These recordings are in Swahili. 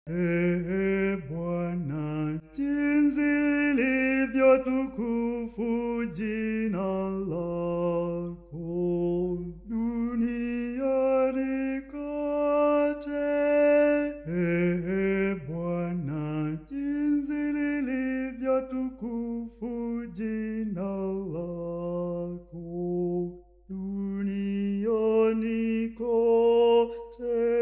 Ee Bwana, jinsi lilivyo tukufu jina lako duniani kote. Ee Bwana, jinsi lilivyo tukufu jina lako duniani kote.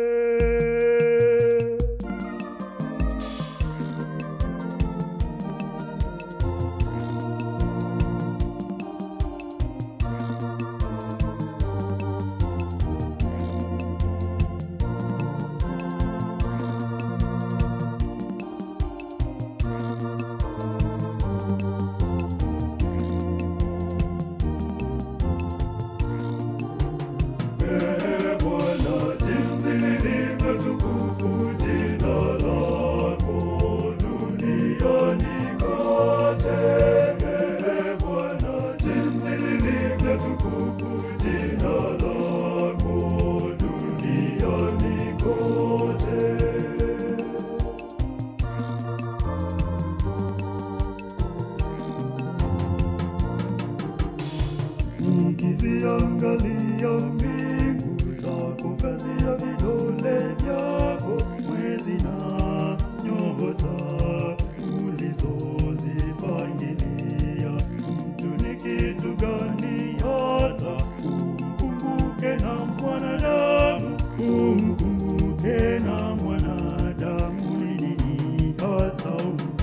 Ee Bwana, jinsi lilivyo tukufu jina lako duniani kote. Ee Bwana, jinsi lilivyo tukufu jina lako duniani kote. Nikiziangalia mbingu zako, kazi ya vidole vyako, mwezi na nyota ulizozipangilia, mtu ni kitu gani hata umkumbuke, na mwanadamu umkumbuke, na mwanadamu ni nini hata umjali?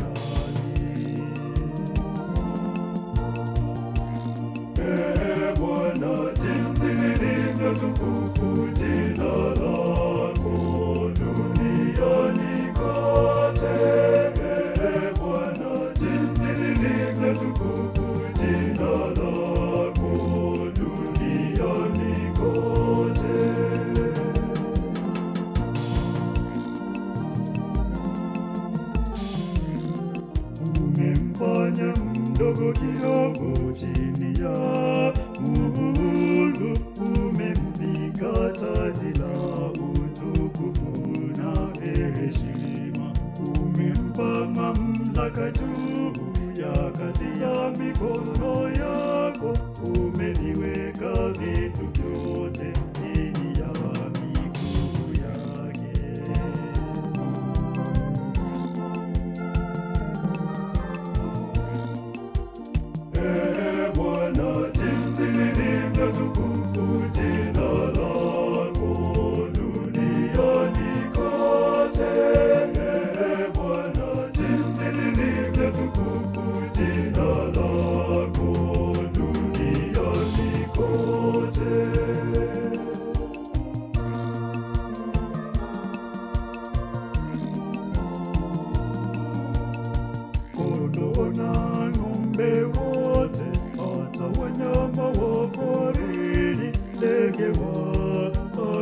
Ee Bwana, jinsi lilivyo tukufu jina lako duniani kote. Ee Bwana, jinsi lilivyo tukufu jina lako duniani kote. Umemfanya mdogo kidogo chini ya Mungu, umemvika taji la utukufu na heshima, umempa mamlaka juu ya kazi ya mikono yako, umeviweka vitu vyote chini ya miguu yake. Ee Bwana, jinsi lilivyo tukufu jina lako duniani kote. Ee Bwana, jinsi lilivyo tukufu jina lako duniani kote. Kondoo na ng'ombe wote, hata wanyama wa porini, ndege wa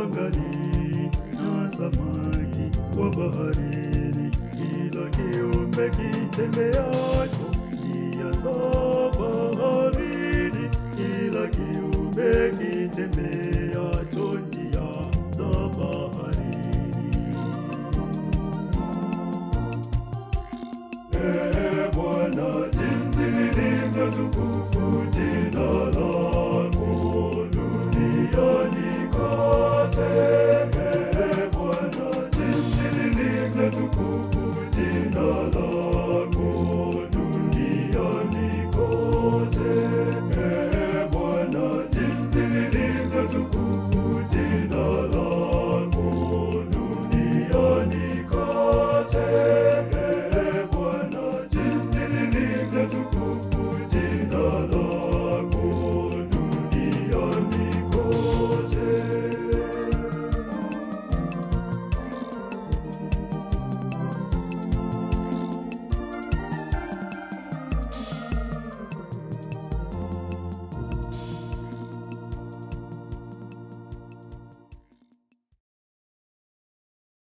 angani na samaki wa baharini, kila kiumbe kitembeacho njia za baharini, kila kiumbe kitembeacho